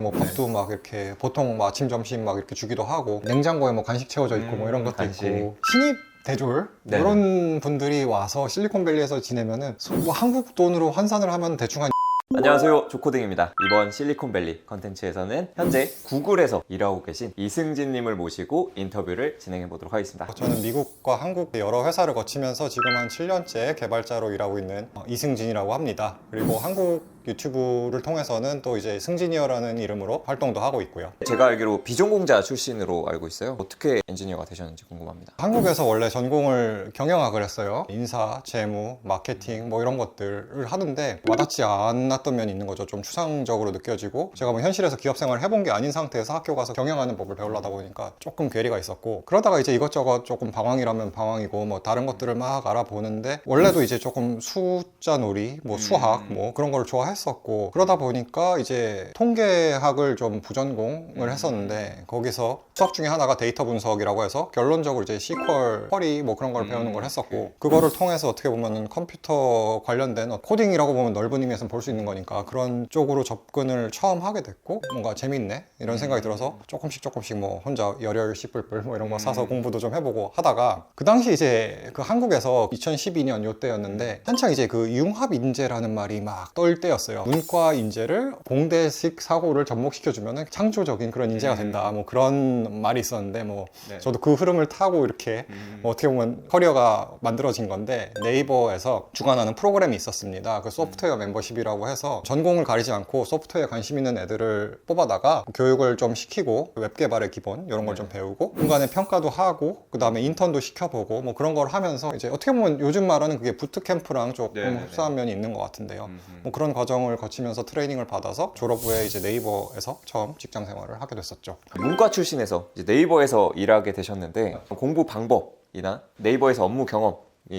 뭐 밥도 막 이렇게 보통 뭐 아침 점심 막 이렇게 주기도 하고 냉장고에 뭐 간식 채워져 있고 뭐 이런 것도 간식. 있고 신입 대졸 네네. 이런 분들이 와서 실리콘밸리에서 지내면은 뭐 한국 돈으로 환산을 하면 대충 한 안녕하세요, 조코딩입니다. 이번 실리콘밸리 컨텐츠에서는 현재 구글에서 일하고 계신 이승진님을 모시고 인터뷰를 진행해 보도록 하겠습니다. 저는 미국과 한국 여러 회사를 거치면서 지금 한 7년째 개발자로 일하고 있는 이승진이라고 합니다. 그리고 한국 유튜브를 통해서는 또 이제 승진이어라는 이름으로 활동도 하고 있고요. 제가 알기로 비전공자 출신으로 알고 있어요. 어떻게 엔지니어가 되셨는지 궁금합니다. 한국에서 원래 전공을 경영학을 했어요. 인사, 재무, 마케팅 뭐 이런 것들을 하는데 와닿지 않았던 면이 있는 거죠. 좀 추상적으로 느껴지고 제가 뭐 현실에서 기업 생활을 해본 게 아닌 상태에서 학교 가서 경영하는 법을 배우려다 보니까 조금 괴리가 있었고 그러다가 이제 이것저것 조금 방황이라면 방황이고 뭐 다른 것들을 막 알아보는데 원래도 이제 조금 숫자 놀이, 뭐 수학 뭐 그런 걸 좋아했었고 그러다 보니까 이제 통계학을 좀 부전공을 했었는데 거기서 수학 중에 하나가 데이터 분석이라고 해서 결론적으로 이제 SQL, 쿼리 뭐 그런 걸 배우는 걸 했었고 그거를 통해서 어떻게 보면은 컴퓨터 관련된 코딩이라고 보면 넓은 의미에서 볼 수 있는 거니까 그런 쪽으로 접근을 처음 하게 됐고 뭔가 재밌네 이런 생각이 들어서 조금씩 뭐 혼자 열혈 씨뿔뿔 뭐 이런 거 사서 공부도 좀 해보고 하다가 그 당시 이제 그 한국에서 2012년 요때였는데 한창 이제 그 융합 인재라는 말이 막 떨 때였어요. 문과 인재를 공대식 사고를 접목시켜주면은 창조적인 그런 인재가 된다 뭐 그런 말이 있었는데 뭐 네. 저도 그 흐름을 타고 이렇게 뭐 어떻게 보면 커리어가 만들어진 건데 네이버에서 주관하는 프로그램이 있었습니다. 그 소프트웨어 멤버십이라고 해서 전공을 가리지 않고 소프트웨어에 관심 있는 애들을 뽑아다가 교육을 좀 시키고 웹 개발의 기본 이런 걸 좀 배우고 중간에 평가도 하고 그 다음에 인턴도 시켜보고 뭐 그런 걸 하면서 이제 어떻게 보면 요즘 말하는 그게 부트캠프랑 조금 네네네. 흡사한 면이 있는 것 같은데요. 뭐 그런 과정을 거치면서 트레이닝을 받아서 졸업 후에 이제 네이버에서 처음 직장 생활을 하게 됐었죠. 문과 출신에서 이제 네이버에서 일하게 되셨는데 공부 방법이나 네이버에서 업무 경험이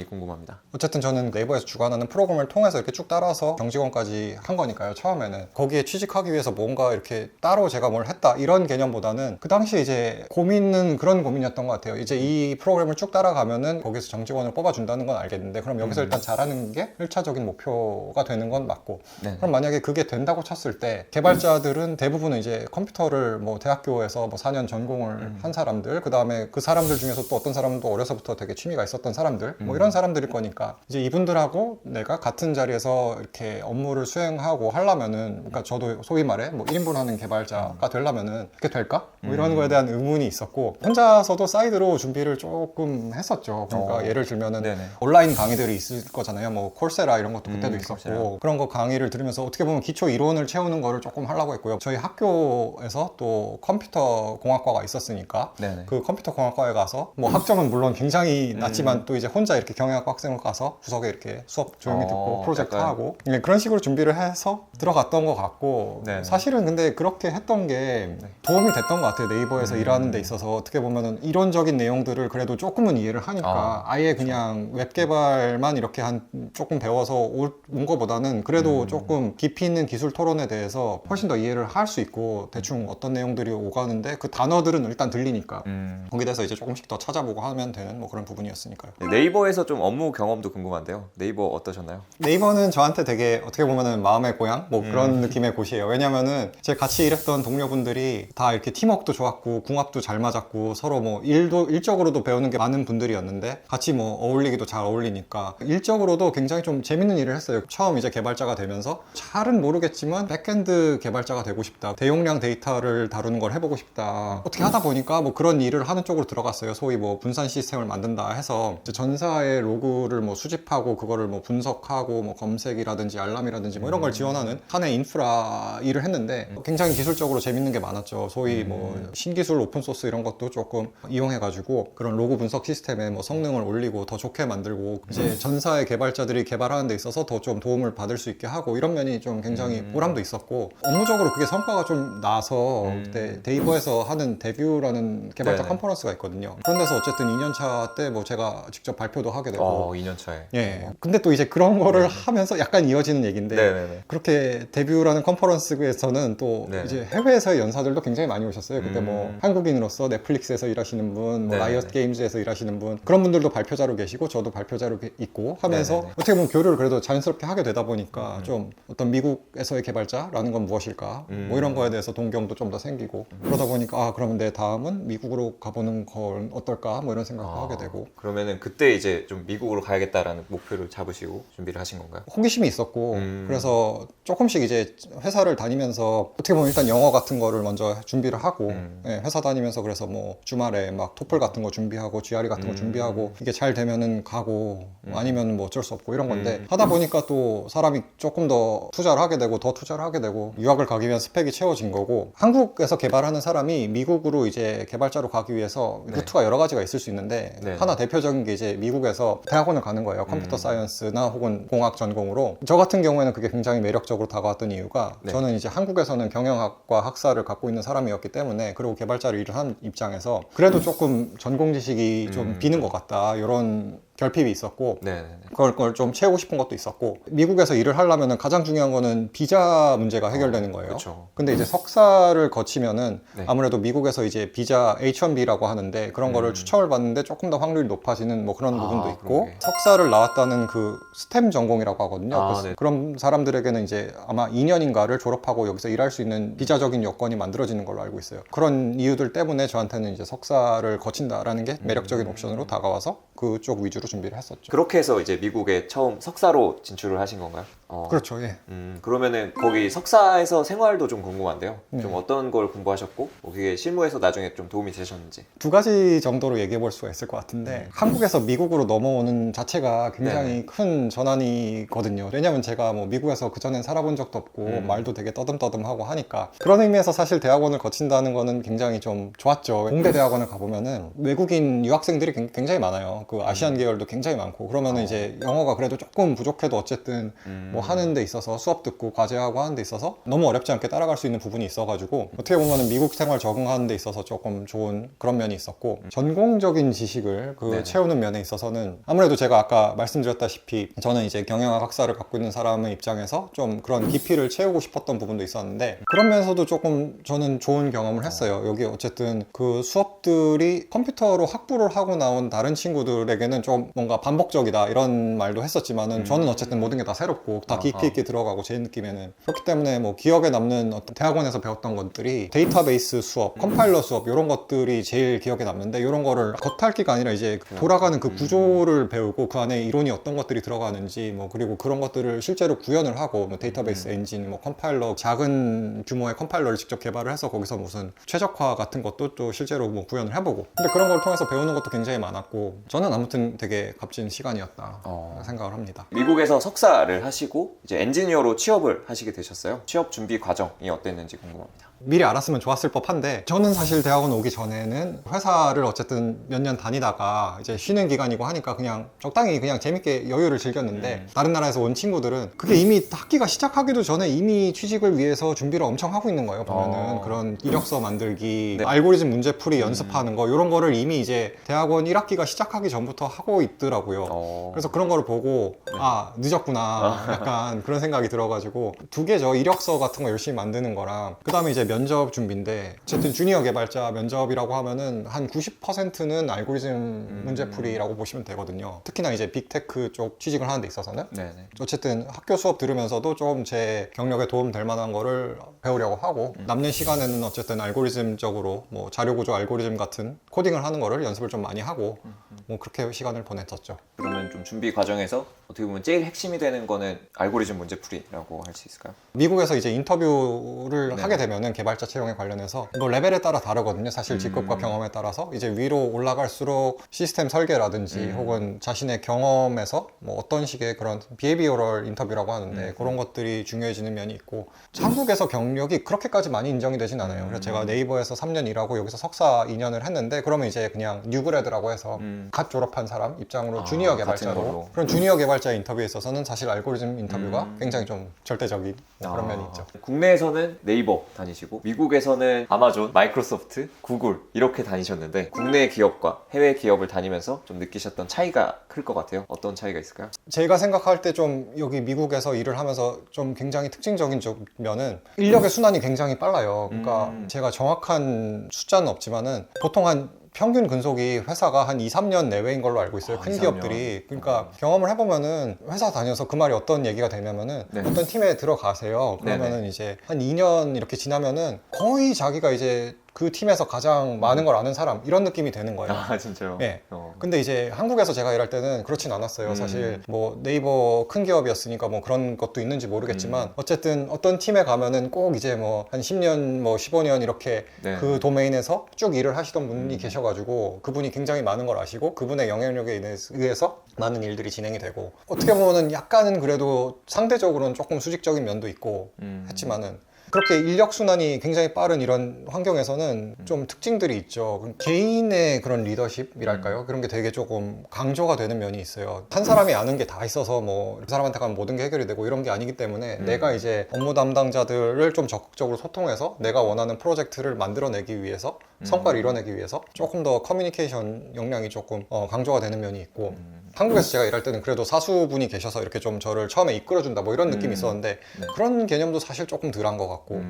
궁금합니다. 어쨌든 저는 네이버에서 주관하는 프로그램을 통해서 이렇게 쭉 따라서 정직원까지 한 거니까요. 처음에는 거기에 취직하기 위해서 뭔가 이렇게 따로 제가 뭘 했다 이런 개념보다는 그 당시에 이제 고민은 그런 고민이었던 것 같아요. 이제 이 프로그램을 쭉 따라가면은 거기서 정직원을 뽑아준다는 건 알겠는데 그럼 여기서 일단 잘하는 게 1차적인 목표가 되는 건 맞고 네. 그럼 만약에 그게 된다고 쳤을 때 개발자들은 대부분은 이제 컴퓨터를 뭐 대학교에서 뭐 4년 전공을 한 사람들 그 다음에 그 사람들 중에서 또 어떤 사람은 또 어려서부터 되게 취미가 있었던 사람들 뭐 이런 사람들일 거니까 이제 이분들하고 내가 같은 자리에서 이렇게 업무를 수행하고 하려면은 그러니까 저도 소위 말해 뭐 1인분 하는 개발자가 되려면은 그게 될까? 뭐 이런 거에 대한 의문이 있었고 혼자서도 사이드로 준비를 조금 했었죠. 그러니까 예를 들면은 네네. 온라인 강의들이 있을 거잖아요. 뭐 콜세라 이런 것도 그때도 있었고 콜세라. 그런 거 강의를 들으면서 어떻게 보면 기초 이론을 채우는 거를 조금 하려고 했고요. 저희 학교에서 또 컴퓨터 공학과가 있었으니까 네네. 그 컴퓨터 공학과에 가서 뭐 학점은 물론 굉장히 낮지만 또 이제 혼자 이렇게 경영학과 학생을 가서 구석에 이렇게 수업 조용히 듣고 프로젝트 약간- 하고 그런 식으로 준비를 해서 들어갔던 것 같고 네네. 사실은 근데 그렇게 했던 게 도움이 됐던 것 같아요. 네이버에서 일하는 데 있어서 어떻게 보면은 이론적인 내용들을 그래도 조금은 이해를 하니까 아예 그냥 웹 개발만 이렇게 한 조금 배워서 온 거보다는 그래도 조금 깊이 있는 기술 토론에 대해서 훨씬 더 이해를 할 수 있고 대충 어떤 내용들이 오가는데 그 단어들은 일단 들리니까 거기에 대해서 이제 조금씩 더 찾아보고 하면 되는 뭐 그런 부분이었으니까요. 네이버에서 좀 업무 경험도 궁금한데요. 네이버 어떠셨나요? 네이버는 저한테 되게 어떻게 보면은 마음의 고향 뭐 그런 느낌의 곳이에요. 왜냐면은 제 같이 일했던 동료분들이 다 이렇게 팀워크도 좋았고 궁합도 잘 맞았고 서로 뭐 일적으로도 배우는 게 많은 분들이었는데 같이 뭐 어울리기도 잘 어울리니까 일적으로도 굉장히 좀 재밌는 일을 했어요. 처음 이제 개발자가 되면서 잘은 모르겠지만 백엔드 개발자가 되고 싶다. 대용량 데이터를 다루는 걸 해보고 싶다. 어떻게 하다 보니까 뭐 그런 일을 하는 쪽으로 들어갔어요. 소위 뭐 분산 시스템을 만든다 해서 이제 전사의 로그를 뭐 수집하고 그거를 뭐 분석하고 뭐 검색이라든지 알람이라든지 뭐 이런 걸 지원하는 사내 인프라 일을 했는데 굉장히 기술적으로 재밌는 게 많았죠. 소위 뭐 신기술 오픈소스 이런 것도 조금 이용해가지고 그런 로그 분석 시스템에 뭐 성능을 올리고 더 좋게 만들고 이제 전사의 개발자들이 개발하는 데 있어서 더 좀 도움을 받을 수 있게 하고 이런 면이 좀 굉장히 보람도 있었고 업무적으로 그게 성과가 좀 나서 그때 네이버에서 하는 데뷔라는 개발자 네네. 컨퍼런스가 있거든요. 그런 데서 어쨌든 2년차 때 뭐 제가 직접 발표도 데뷔도 하게 되고 2년 차에. 예. 근데 또 이제 그런 거를 하면서 약간 이어지는 얘기인데 네네네. 그렇게 데뷔라는 컨퍼런스에서는 또 네네. 이제 해외에서의 연사들도 굉장히 많이 오셨어요. 그때 뭐 한국인으로서 넷플릭스에서 일하시는 분, 뭐 네네네. 라이엇 게임즈에서 일하시는 분 그런 분들도 발표자로 계시고 저도 발표자로 있고 하면서 네네네. 어떻게 보면 교류를 그래도 자연스럽게 하게 되다 보니까 좀 어떤 미국에서의 개발자라는 건 무엇일까 뭐 이런 거에 대해서 동경도 좀 더 생기고 그러다 보니까 그러면 내 다음은 미국으로 가보는 건 어떨까 뭐 이런 생각도 하게 되고 그러면은 그때 이제 좀 미국으로 가야겠다라는 목표를 잡으시고 준비를 하신 건가요? 호기심이 있었고 그래서 조금씩 이제 회사를 다니면서 어떻게 보면 일단 영어 같은 거를 먼저 준비를 하고 예, 회사 다니면서 그래서 뭐 주말에 막 토플 같은 거 준비하고 GRE 같은 거 준비하고 이게 잘 되면은 가고 아니면 뭐 어쩔 수 없고 이런 건데 하다 보니까 또 사람이 조금 더 투자를 하게 되고 더 투자를 하게 되고 유학을 가기 위한 스펙이 채워진 거고 한국에서 개발하는 사람이 미국으로 이제 개발자로 가기 위해서 루트가 여러 가지가 있을 수 있는데 네. 하나 대표적인 게 이제 미국에서 대학원을 가는 거예요. 컴퓨터 사이언스나 혹은 공학 전공으로. 저 같은 경우에는 그게 굉장히 매력적으로 다가왔던 이유가 네. 저는 이제 한국에서는 경영학과 학사를 갖고 있는 사람이었기 때문에 그리고 개발자로 일을 한 입장에서 그래도 조금 전공 지식이 좀 비는 것 같다 이런 결핍이 있었고 네네네. 그걸 좀 채우고 싶은 것도 있었고 미국에서 일을 하려면 가장 중요한 거는 비자 문제가 해결되는 거예요. 그렇죠. 근데 이제 석사를 거치면은 네. 아무래도 미국에서 이제 비자 H1B라고 하는데 그런 거를 추첨을 받는데 조금 더 확률이 높아지는 뭐 그런 부분도 있고 그러게. 석사를 나왔다는 그 스템 전공이라고 하거든요. 그래서 네. 그런 사람들에게는 이제 아마 2년인가를 졸업하고 여기서 일할 수 있는 비자적인 여건이 만들어지는 걸로 알고 있어요. 그런 이유들 때문에 저한테는 이제 석사를 거친다라는 게 매력적인 옵션으로 다가와서 그쪽 위주로 준비를 했었죠. 그렇게 해서 이제 미국에 처음 석사로 진출을 하신 건가요? 그렇죠. 예. 그러면은 거기 석사에서 생활도 좀 궁금한데요. 네. 좀 어떤 걸 공부하셨고 그게 실무에서 나중에 좀 도움이 되셨는지. 두 가지 정도로 얘기해 볼 수가 있을 것 같은데 한국에서 미국으로 넘어오는 자체가 굉장히 네네. 큰 전환이거든요. 왜냐면 제가 뭐 미국에서 그전엔 살아본 적도 없고 말도 되게 떠듬떠듬하고 하니까 그런 의미에서 사실 대학원을 거친다는 거는 굉장히 좀 좋았죠. 공대 대학원을 가보면은 외국인 유학생들이 굉장히 많아요. 그 아시안 계열도 굉장히 많고 그러면은 이제 영어가 그래도 조금 부족해도 어쨌든 뭐 하는 데 있어서 수업 듣고 과제하고 하는 데 있어서 너무 어렵지 않게 따라갈 수 있는 부분이 있어가지고 어떻게 보면은 미국 생활 적응하는 데 있어서 조금 좋은 그런 면이 있었고 전공적인 지식을 네네. 채우는 면에 있어서는 아무래도 제가 아까 말씀드렸다시피 저는 이제 경영학 학사를 갖고 있는 사람의 입장에서 좀 그런 깊이를 채우고 싶었던 부분도 있었는데 그런 면에서도 조금 저는 좋은 경험을 했어요. 여기 어쨌든 그 수업들이 컴퓨터로 학부를 하고 나온 다른 친구들에게는 좀 뭔가 반복적이다 이런 말도 했었지만은 저는 어쨌든 모든 게 다 새롭고 다 깊이 있게 들어가고 제 느낌에는 그렇기 때문에 뭐 기억에 남는 어떤 대학원에서 배웠던 것들이 데이터베이스 수업, 컴파일러 수업 이런 것들이 제일 기억에 남는데 이런 거를 겉핥기가 아니라 이제 돌아가는 그 구조를 배우고 그 안에 이론이 어떤 것들이 들어가는지 뭐 그리고 그런 것들을 실제로 구현을 하고 뭐 데이터베이스 엔진, 뭐 컴파일러 작은 규모의 컴파일러를 직접 개발을 해서 거기서 무슨 최적화 같은 것도 또 실제로 뭐 구현을 해보고 근데 그런 걸 통해서 배우는 것도 굉장히 많았고 저는 아무튼 되게 값진 시간이었다 생각을 합니다. 미국에서 석사를 하시고 이제 엔지니어로 취업을 하시게 되셨어요. 취업 준비 과정이 어땠는지 궁금합니다. 미리 알았으면 좋았을 법한데 저는 사실 대학원 오기 전에는 회사를 어쨌든 몇 년 다니다가 이제 쉬는 기간이고 하니까 그냥 적당히 그냥 재밌게 여유를 즐겼는데 다른 나라에서 온 친구들은 그게 이미 학기가 시작하기도 전에 이미 취직을 위해서 준비를 엄청 하고 있는 거예요. 보면은 그런 이력서 만들기, 네. 알고리즘 문제풀이 연습하는 거 이런 거를 이미 이제 대학원 1학기가 시작하기 전부터 하고 있더라고요. 그래서 그런 거를 보고 아 늦었구나 약간 그런 생각이 들어가지고 두 개죠. 이력서 같은 거 열심히 만드는 거랑 그 다음에 이제 면접 준비인데 어쨌든 주니어 개발자 면접이라고 하면은 한 90%는 알고리즘 문제풀이라고 보시면 되거든요. 특히나 이제 빅테크 쪽 취직을 하는 데 있어서는 네네. 어쨌든 학교 수업 들으면서도 좀 제 경력에 도움 될 만한 거를 배우려고 하고 남는 시간에는 어쨌든 알고리즘적으로 뭐 자료구조 알고리즘 같은 코딩을 하는 거를 연습을 좀 많이 하고 뭐 그렇게 시간을 보냈었죠. 그러면 좀 준비 과정에서 어떻게 보면 제일 핵심이 되는 거는 알고리즘 문제풀이라고 할 수 있을까요? 미국에서 이제 인터뷰를 네. 하게 되면은 개발자 채용에 관련해서 뭐 레벨에 따라 다르거든요. 사실 직급과 경험에 따라서 이제 위로 올라갈수록 시스템 설계라든지 혹은 자신의 경험에서 뭐 어떤 식의 그런 비헤비어럴 인터뷰라고 하는데 그런 것들이 중요해지는 면이 있고 한국에서 경력이 그렇게까지 많이 인정이 되진 않아요. 그래서 제가 네이버에서 3년 일하고 여기서 석사 2년을 했는데 그러면 이제 그냥 뉴그레드라고 해서 갓 졸업한 사람 입장으로 주니어 같은 걸로. 개발자로 그런 주니어 개발자 개발자의 인터뷰에 있어서는 사실 알고리즘 인터뷰가 굉장히 좀 절대적인 그런 면이 있죠. 국내에서는 네이버 다니시고 미국에서는 아마존, 마이크로소프트, 구글 이렇게 다니셨는데 국내 기업과 해외 기업을 다니면서 좀 느끼셨던 차이가 클 것 같아요. 어떤 차이가 있을까요? 제가 생각할 때 좀 여기 미국에서 일을 하면서 좀 굉장히 특징적인 면은 인력의 순환이 굉장히 빨라요. 그러니까 제가 정확한 숫자는 없지만은 보통 한 평균 근속이 회사가 한 2, 3년 내외인 걸로 알고 있어요. 큰 2, 3년. 기업들이. 그러니까 경험을 해보면은 회사 다녀서 그 말이 어떤 얘기가 되냐면은 네. 어떤 팀에 들어가세요. 그러면은 네네. 이제 한 2년 이렇게 지나면은 거의 자기가 이제 그 팀에서 가장 많은 걸 아는 사람 이런 느낌이 되는 거예요. 아 진짜요? 네. 근데 이제 한국에서 제가 일할 때는 그렇진 않았어요. 사실 뭐 네이버 큰 기업이었으니까 뭐 그런 것도 있는지 모르겠지만 어쨌든 어떤 팀에 가면은 꼭 이제 뭐 한 10년 뭐 15년 이렇게 네. 그 도메인에서 쭉 일을 하시던 분이 계셔가지고 그분이 굉장히 많은 걸 아시고 그분의 영향력에 의해서 많은 일들이 진행이 되고 어떻게 보면은 약간은 그래도 상대적으로는 조금 수직적인 면도 있고 했지만은 그렇게 인력순환이 굉장히 빠른 이런 환경에서는 좀 특징들이 있죠. 개인의 그런 리더십이랄까요? 그런 게 되게 조금 강조가 되는 면이 있어요. 한 사람이 아는 게 다 있어서 뭐 그 사람한테 가면 모든 게 해결이 되고 이런 게 아니기 때문에 내가 이제 업무 담당자들을 좀 적극적으로 소통해서 내가 원하는 프로젝트를 만들어내기 위해서 성과를 이뤄내기 위해서 조금 더 커뮤니케이션 역량이 조금 강조가 되는 면이 있고 한국에서 제가 일할 때는 그래도 사수분이 계셔서 이렇게 좀 저를 처음에 이끌어준다 뭐 이런 느낌이 있었는데 네. 그런 개념도 사실 조금 덜한 것 같고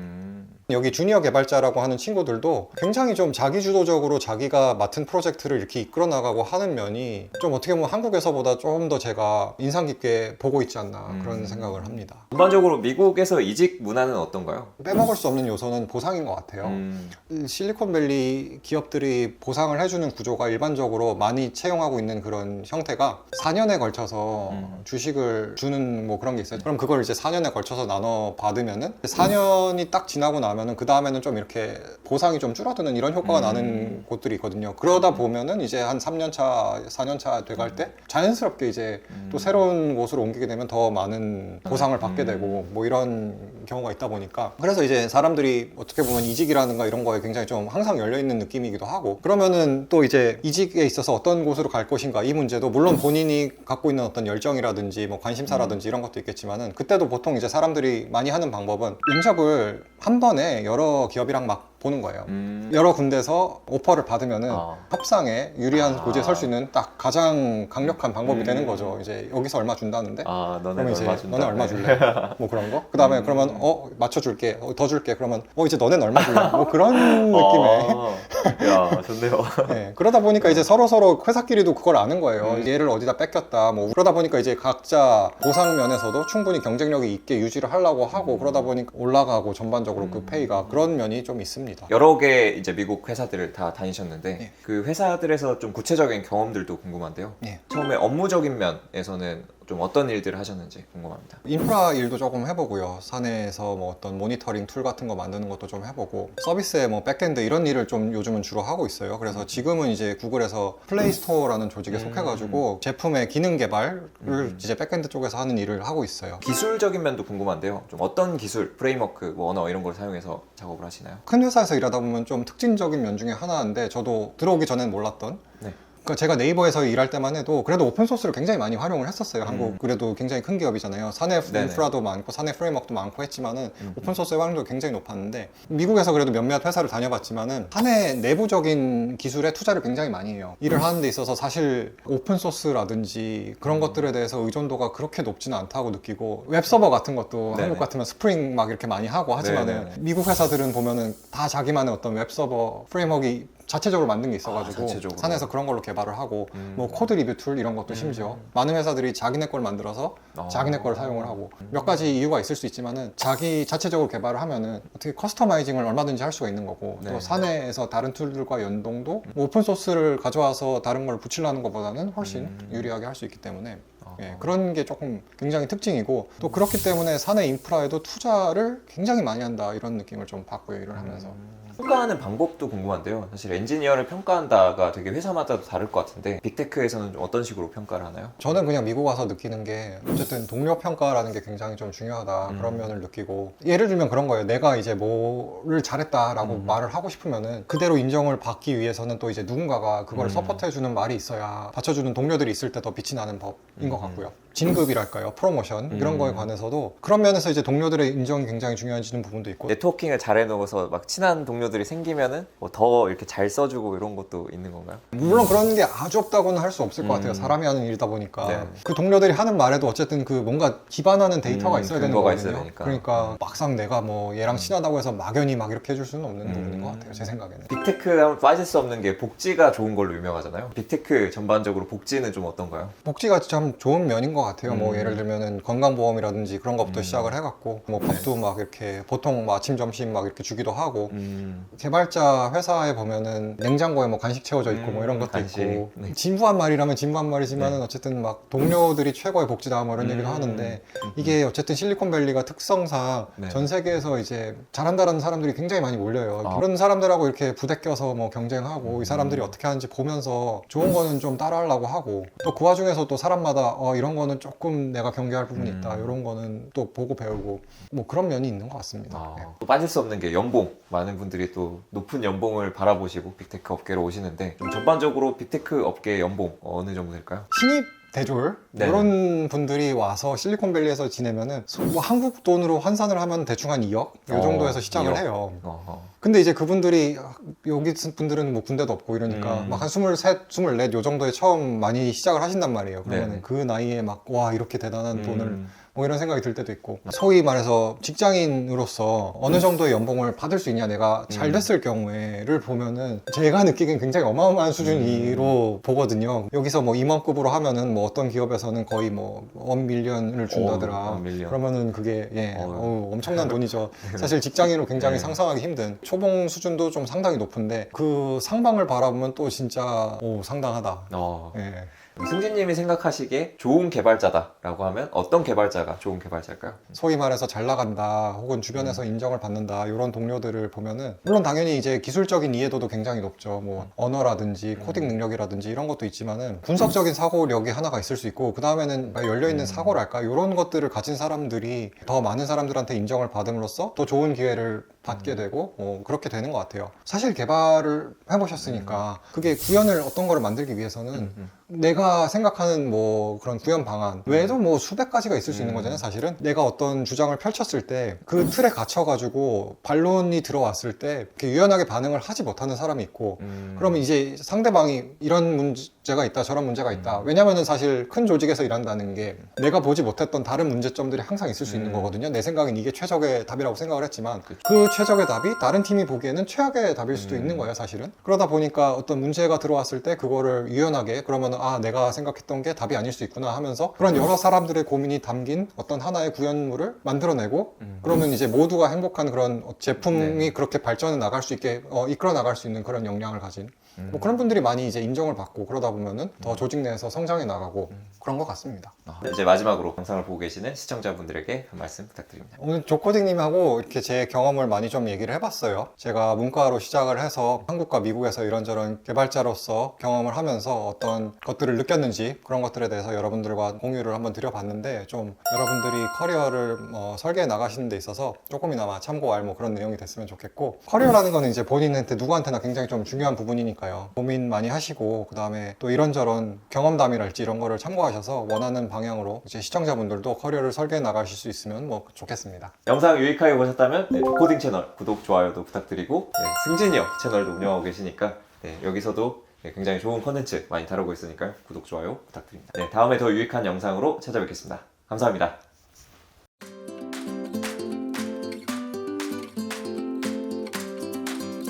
여기 주니어 개발자라고 하는 친구들도 굉장히 좀 자기주도적으로 자기가 맡은 프로젝트를 이렇게 이끌어 나가고 하는 면이 좀 어떻게 보면 한국에서보다 좀 더 제가 인상 깊게 보고 있지 않나 그런 생각을 합니다. 전반적으로 미국에서 이직 문화는 어떤가요? 빼먹을 수 없는 요소는 보상인 것 같아요. 실리콘밸리 기업들이 보상을 해주는 구조가 일반적으로 많이 채용하고 있는 그런 형태가 4년에 걸쳐서 주식을 주는 뭐 그런 게 있어요. 그럼 그걸 이제 4년에 걸쳐서 나눠 받으면은 4년이 딱 지나고 나면은 그 다음에는 좀 이렇게 보상이 좀 줄어드는 이런 효과가 나는 곳들이 있거든요. 그러다 보면은 이제 한 3년 차, 4년 차 돼갈 때 자연스럽게 이제 또 새로운 곳으로 옮기게 되면 더 많은 보상을 받게 되고 뭐 이런 경우가 있다 보니까 그래서 이제 사람들이 어떻게 보면 이직이라든가 이런 거에 굉장히 좀 항상 열려있는 느낌이기도 하고 그러면은 또 이제 이직에 있어서 어떤 곳으로 갈 것인가 이 문제도 물론 본인이 갖고 있는 어떤 열정이라든지 뭐 관심사라든지 이런 것도 있겠지만은 그때도 보통 이제 사람들이 많이 하는 방법은 면접을 한 번에 여러 기업이랑 막 보는 거예요. 여러 군데서 오퍼를 받으면은 협상에 유리한 고지에 설 수 있는 딱 가장 강력한 방법이 되는 거죠. 이제 여기서 얼마 준다는데 너네 그러면 이제 얼마 준다. 너네 얼마 줄래? 뭐 그런 거. 그 다음에 그러면 맞춰줄게, 더 줄게. 그러면 이제 너넨 얼마 줄래? 뭐 그런 느낌의. 야 좋네요. 네, 그러다 보니까 이제 서로 회사끼리도 그걸 아는 거예요. 얘를 어디다 뺏겼다. 뭐 그러다 보니까 이제 각자 보상 면에서도 충분히 경쟁력이 있게 유지를 하려고 하고 그러다 보니까 올라가고 전반적으로 그 페이가 그런 면이 좀 있습니다. 여러 개 이제 미국 회사들을 다 다니셨는데 네. 그 회사들에서 좀 구체적인 경험들도 궁금한데요. 네. 처음에 업무적인 면에서는 좀 어떤 일들을 하셨는지 궁금합니다. 인프라 일도 조금 해보고요. 사내에서 뭐 어떤 모니터링 툴 같은 거 만드는 것도 좀 해보고 서비스의 뭐 백엔드 이런 일을 좀 요즘은 주로 하고 있어요. 그래서 지금은 이제 구글에서 플레이 스토어라는 조직에 속해가지고 제품의 기능 개발을 이제 백엔드 쪽에서 하는 일을 하고 있어요. 기술적인 면도 궁금한데요. 좀 어떤 기술, 프레임워크, 뭐 언어 이런 걸 사용해서 작업을 하시나요? 큰 회사에서 일하다 보면 좀 특징적인 면 중에 하나인데 저도 들어오기 전엔 몰랐던 네. 그러니까 제가 네이버에서 일할 때만 해도 그래도 오픈소스를 굉장히 많이 활용을 했었어요. 한국 그래도 굉장히 큰 기업이잖아요. 사내 네네. 인프라도 많고 사내 프레임워크도 많고 했지만은 오픈소스의 활용도 굉장히 높았는데 미국에서 그래도 몇몇 회사를 다녀봤지만은 사내 내부적인 기술에 투자를 굉장히 많이 해요. 일을 하는 데 있어서 사실 오픈소스라든지 그런 것들에 대해서 의존도가 그렇게 높지는 않다고 느끼고 웹서버 같은 것도 네네. 한국 같으면 스프링 막 이렇게 많이 하고 하지만은 네네. 미국 회사들은 보면은 다 자기만의 어떤 웹서버 프레임워크가 자체적으로 만든 게 있어가지고 자체적으로. 산에서 그런 걸로 개발을 하고 뭐 코드 리뷰 툴 이런 것도 심지어 많은 회사들이 자기네 걸 만들어서 자기네 걸 사용을 하고 몇 가지 이유가 있을 수 있지만은 자기 자체적으로 개발을 하면은 어떻게 커스터마이징을 얼마든지 할 수가 있는 거고 네. 또 사내에서 다른 툴들과 연동도 뭐 오픈 소스를 가져와서 다른 걸 붙이려는 것보다는 훨씬 유리하게 할 수 있기 때문에 예, 그런 게 조금 굉장히 특징이고 또 그렇기 때문에 사내 인프라에도 투자를 굉장히 많이 한다 이런 느낌을 좀 받고요 일을 하면서. 평가하는 방법도 궁금한데요. 사실 엔지니어를 평가한다가 되게 회사마다 다를 것 같은데 빅테크에서는 좀 어떤 식으로 평가를 하나요? 저는 그냥 미국 와서 느끼는 게 어쨌든 동료 평가라는 게 굉장히 좀 중요하다 그런 면을 느끼고 예를 들면 그런 거예요. 내가 이제 뭐를 잘했다라고 말을 하고 싶으면은 그대로 인정을 받기 위해서는 또 이제 누군가가 그걸 서포트해주는 말이 있어야 받쳐주는 동료들이 있을 때 더 빛이 나는 법인 것 같고요. 진급이랄까요? 프로모션 이런 거에 관해서도 그런 면에서 이제 동료들의 인정이 굉장히 중요해지는 부분도 있고 네트워킹을 잘 해놓아서 막 친한 동료들이 생기면은 뭐 더 이렇게 잘 써주고 이런 것도 있는 건가요? 물론 그런 게 아주 없다고는 할 수 없을 것 같아요. 사람이 하는 일이다 보니까 네. 그 동료들이 하는 말에도 어쨌든 그 뭔가 기반하는 데이터가 있어야 되는 근거가 거거든요. 있어야 되니까. 그러니까 막상 내가 뭐 얘랑 친하다고 해서 막연히 막 이렇게 해줄 수는 없는 부분인 것 같아요. 제 생각에는. 빅테크 하면 빠질 수 없는 게 복지가 좋은 걸로 유명하잖아요. 빅테크 전반적으로 복지는 좀 어떤가요? 복지가 참 좋은 면인 것 같아요. 뭐 예를 들면은 건강보험이라든지 그런 것부터 시작을 해갖고 뭐 밥도 막 이렇게 보통 뭐 아침 점심 막 이렇게 주기도 하고 개발자 회사에 보면은 냉장고에 뭐 간식 채워져 있고 뭐 이런 것도 간식. 있고 네. 진부한 말이라면 진부한 말이지만은 어쨌든 막 동료들이 최고의 복지다 뭐 이런 얘기도 하는데 이게 어쨌든 실리콘밸리가 특성상 네. 전 세계에서 이제 잘한다는 사람들이 굉장히 많이 몰려요. 아. 그런 사람들하고 이렇게 부대껴서 뭐 경쟁하고 이 사람들이 어떻게 하는지 보면서 좋은 거는 좀 따라하려고 하고 또 그 와중에서 또 사람마다 이런 거는 조금 내가 경계할 부분이 있다. 이런 거는 또 보고 배우고 뭐 그런 면이 있는 것 같습니다. 네. 또 빠질 수 없는 게 연봉. 많은 분들이 또 높은 연봉을 바라보시고 빅테크 업계로 오시는데 좀 전반적으로 빅테크 업계 연봉 어느 정도 될까요? 신입 대졸 네. 이런 분들이 와서 실리콘밸리에서 지내면은 뭐 한국 돈으로 환산을 하면 대충 한 2억 요 정도에서 시작을 2억. 해요. 어허. 근데 이제 그분들이 여기 분들은 뭐 군대도 없고 이러니까 막 한 23, 24 요 정도에 처음 많이 시작을 하신단 말이에요. 그러면 네네. 그 나이에 막 와 이렇게 대단한 돈을 뭐 이런 생각이 들 때도 있고 소위 말해서 직장인으로서 어느 정도의 연봉을 받을 수 있냐 내가 잘 됐을 경우에를 보면은 제가 느끼기엔 굉장히 어마어마한 수준으로 보거든요. 여기서 뭐 임원급으로 하면은 뭐 어떤 기업에서는 거의 뭐 1밀리언을 준다더라. 1밀리언. 그러면은 그게 엄청난 돈이죠. 네. 사실 직장인으로 굉장히 상상하기 힘든 초봉 수준도 좀 상당히 높은데 그 상방을 바라보면 또 진짜 상당하다. 예. 승진님이 생각하시기에 좋은 개발자다라고 하면 어떤 개발자가 좋은 개발자일까요? 소위 말해서 잘 나간다 혹은 주변에서 인정을 받는다 이런 동료들을 보면은 물론 당연히 이제 기술적인 이해도도 굉장히 높죠. 뭐 언어라든지 코딩 능력이라든지 이런 것도 있지만은 분석적인 사고력이 하나가 있을 수 있고 그 다음에는 열려있는 사고랄까 이런 것들을 가진 사람들이 더 많은 사람들한테 인정을 받음으로써 또 좋은 기회를 받게 되고 그렇게 되는 것 같아요. 사실 개발을 해보셨으니까 그게 구현을 어떤 거를 만들기 위해서는 내가 생각하는 뭐 그런 구현 방안 외에도 뭐 수백 가지가 있을 수 있는 거잖아요. 사실은 내가 어떤 주장을 펼쳤을 때 그 틀에 갇혀가지고 반론이 들어왔을 때 이렇게 유연하게 반응을 하지 못하는 사람이 있고 그러면 이제 상대방이 이런 문제가 있다 저런 문제가 있다 왜냐면은 사실 큰 조직에서 일한다는 게 내가 보지 못했던 다른 문제점들이 항상 있을 수 있는 거거든요. 내 생각엔 이게 최적의 답이라고 생각을 했지만 그 최적의 답이 다른 팀이 보기에는 최악의 답일 수도 있는 거예요. 사실은 그러다 보니까 어떤 문제가 들어왔을 때 그거를 유연하게 그러면은 내가 생각했던 게 답이 아닐 수 있구나 하면서 그런 여러 사람들의 고민이 담긴 어떤 하나의 구현물을 만들어내고 그러면 이제 모두가 행복한 그런 제품이 그렇게 발전해 나갈 수 있게 이끌어 나갈 수 있는 그런 역량을 가진 뭐 그런 분들이 많이 이제 인정을 받고 그러다 보면은 더 조직 내에서 성장해 나가고 그런 것 같습니다. 이제 마지막으로 영상을 보고 계시는 시청자분들에게 한 말씀 부탁드립니다. 오늘 조코딩님하고 이렇게 제 경험을 많이 좀 얘기를 해봤어요. 제가 문과로 시작을 해서 한국과 미국에서 이런저런 개발자로서 경험을 하면서 어떤 것들을 느꼈는지 그런 것들에 대해서 여러분들과 공유를 한번 드려봤는데 좀 여러분들이 커리어를 설계해 나가시는 데 있어서 조금이나마 참고할 뭐 그런 내용이 됐으면 좋겠고 커리어라는 거는 이제 본인한테 누구한테나 굉장히 좀 중요한 부분이니까요. 고민 많이 하시고 그 다음에 또 이런저런 경험담이랄지 이런 거를 참고하셔서 원하는 방향으로 이제 시청자분들도 커리어를 설계해 나가실 수 있으면 뭐 좋겠습니다. 영상 유익하게 보셨다면 조코딩 채널 구독, 좋아요도 부탁드리고 승진이 형 채널도 운영하고 계시니까 여기서도 굉장히 좋은 컨텐츠 많이 다루고 있으니까요. 구독, 좋아요 부탁드립니다. 다음에 더 유익한 영상으로 찾아뵙겠습니다. 감사합니다.